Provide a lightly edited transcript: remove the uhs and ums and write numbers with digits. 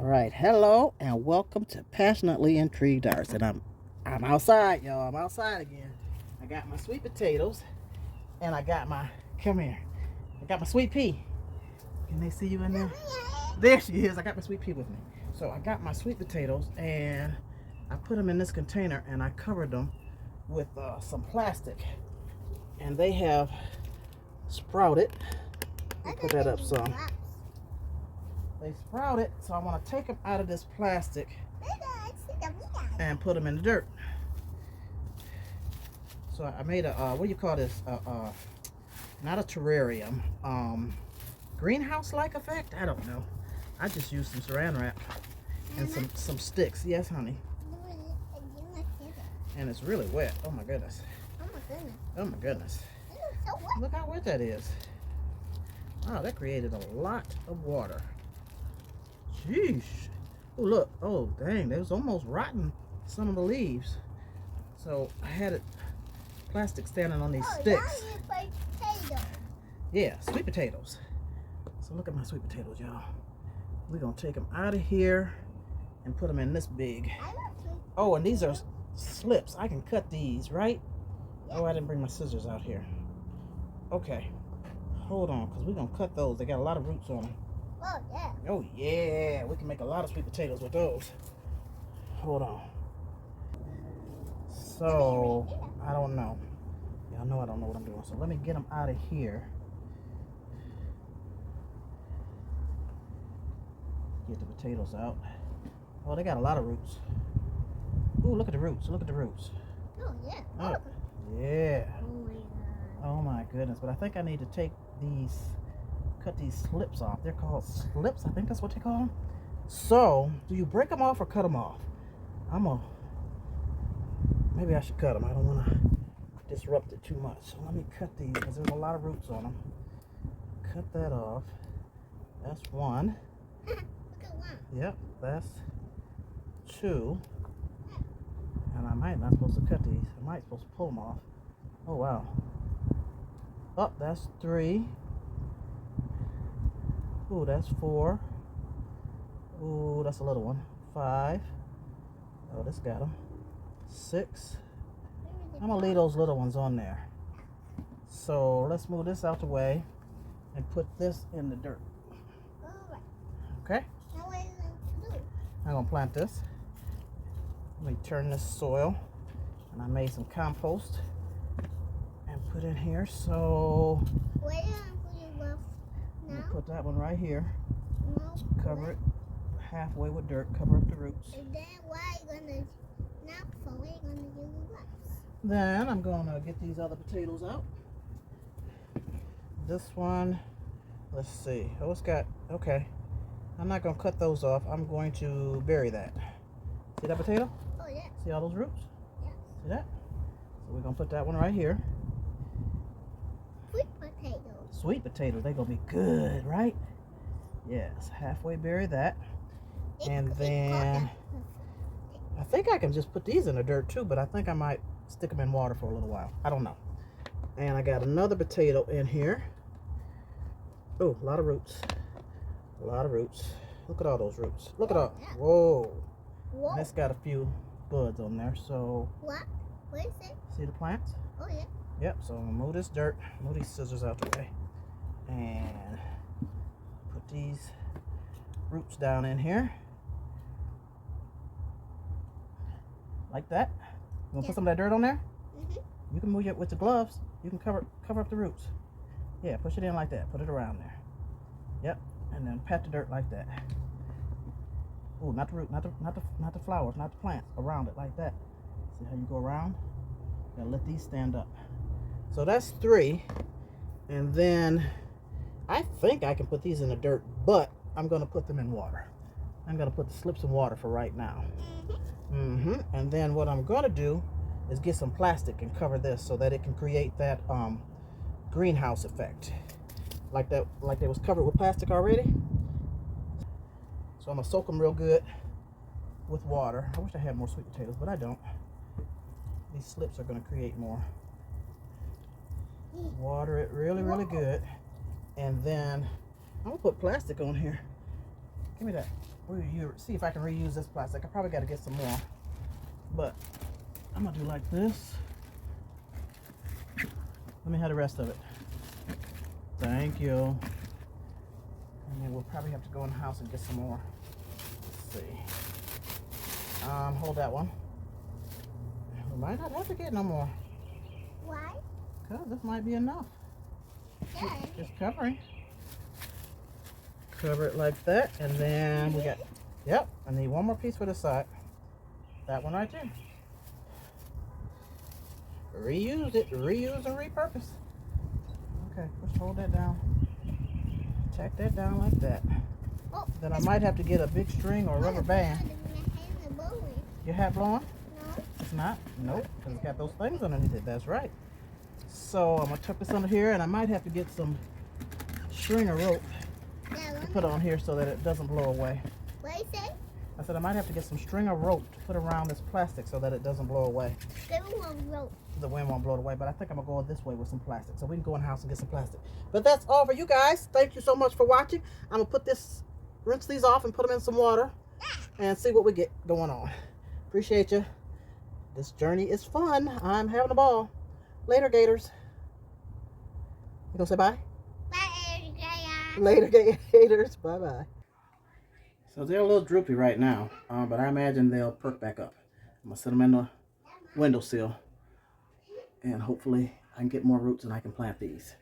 right, hello and welcome to Passionately Intrigued Arts. And I'm outside, y'all. I'm outside again. I got my sweet potatoes and I got my I got my sweet pea. Can they see you in there? There she is. I got my sweet pea with me. So I got my sweet potatoes and I put them in this container and I covered them with some plastic. And they have sprouted. Let me put that up some. They sprouted, so I want to take them out of this plastic and put them in the dirt. So I made a, what do you call this? Not a terrarium, greenhouse-like effect? I don't know. I just used some Saranwrap and some sticks. Yes, honey. And it's really wet. Oh my goodness. Oh my goodness. Oh my goodness. So wet. Look how wet that is. Wow, that created a lot of water. Sheesh. Oh, look. Oh, dang. They was almost rotten, some of the leaves. So I had it plastic standing on these sticks. Yeah, sweet potatoes. So look at my sweet potatoes, y'all. We're going to take them out of here and put them in this big. Oh, and these are slips. I can cut these, right? Oh, I didn't bring my scissors out here. Okay. Hold on, because we're going to cut those. They got a lot of roots on them. Oh, yeah. Oh, yeah. We can make a lot of sweet potatoes with those. Hold on. So, I don't know. Y'all know I don't know what I'm doing. So, let me get them out of here. Get the potatoes out. Oh, they got a lot of roots. Ooh, look at the roots. Look at the roots. Oh, yeah. Oh, yeah. Oh, my God. Oh, my goodness. But I think I need to take these... cut these slips off. They're called slips. I think that's what they call them. So, do you break them off or cut them off? Maybe I should cut them. I don't want to disrupt it too much. So let me cut these because there's a lot of roots on them. Cut that off. That's one. Look at one. Yep, that's two. And I might not supposed to cut these. I might supposed to pull them off. Oh, wow. Oh, that's three. Ooh, that's four. Ooh, that's a little one. Five. Oh, this got them. Six. I'm gonna leave those little ones on there. So let's move this out the way and put this in the dirt. Okay? Now what are you going to do? I'm gonna plant this. Let me turn this soil. And I made some compost and put in here. So Where are you going to put your roof I'm now? gonna put that one right here. No. Cover it halfway with dirt. Cover up the roots. And then what are you going to now? So what are you going to do with rocks? Then I'm gonna get these other potatoes out. This one, let's see. Oh, it's got, okay. I'm not gonna cut those off. I'm going to bury that. See that potato? Oh, yeah. See all those roots? Yes. See that? So we're gonna put that one right here. Sweet potatoes. Sweet potatoes, they're gonna be good, right? Yes, halfway bury that. And then I think I can just put these in the dirt too, but I think I might stick them in water for a little while. I don't know. And I got another potato in here. Oh, a lot of roots. A lot of roots. Look at all those roots. Look at all. Whoa. Whoa. And it's got a few buds on there. So, What? What is it? see the plants? Oh, yeah. Yep. So I'm gonna move this dirt, move these scissors out the way, and put these roots down in here. Like that. You want to put some of that dirt on there? Mm-hmm. You can move it with the gloves. You can cover up the roots. Yeah, push it in like that. Put it around there. Yep. And then pat the dirt like that. Oh, not the root, not the flowers, not the plants. Around it like that. See how you go around? You gotta let these stand up. So that's three. And then I think I can put these in the dirt, but I'm gonna put them in water. I'm gonna put the slips in water for right now. And then what I'm gonna do is get some plastic and cover this so that it can create that greenhouse effect, like that, like it was covered with plastic already. So I'm gonna soak them real good with water. I wish I had more sweet potatoes, but I don't. These slips are gonna create more. Water it really, really good, and then I'm gonna put plastic on here. Give me that. see if I can reuse this plastic. I probably got to get some more, but I'm gonna do like this. Let me have the rest of it. Thank you. And then we'll probably have to go in the house and get some more. Let's see. Hold that one. We might not have to get no more. Why? Because this might be enough. Yeah. Just covering. Cover it like that, and then we got, yep, I need one more piece for the side. That one right there. Reuse it, reuse and repurpose. Okay, let's hold that down. Tack that down like that. Oh, Then I might have to get a big string or rubber band. Your hat blowing? No. It's not? Nope, because it's got those things underneath it. That's right. So I'm gonna tuck this under here, and I might have to get some string or rope to put on here so that it doesn't blow away. What do you say? I said I might have to get some string or rope to put around this plastic so that it doesn't blow away. Give me one rope. The wind won't blow it away, but I think I'm gonna go this way with some plastic so we can go in the house and get some plastic. But that's all for you guys. Thank you so much for watching. I'm gonna put this, rinse these off and put them in some water and see what we get going on. Appreciate you. This journey is fun. I'm having a ball. Later, Gators. You gonna say bye? Bye, Adrian. Later, Gators. Bye-bye. So they're a little droopy right now, but I imagine they'll perk back up. I'm gonna set them in the windowsill, and hopefully I can get more roots and I can plant these.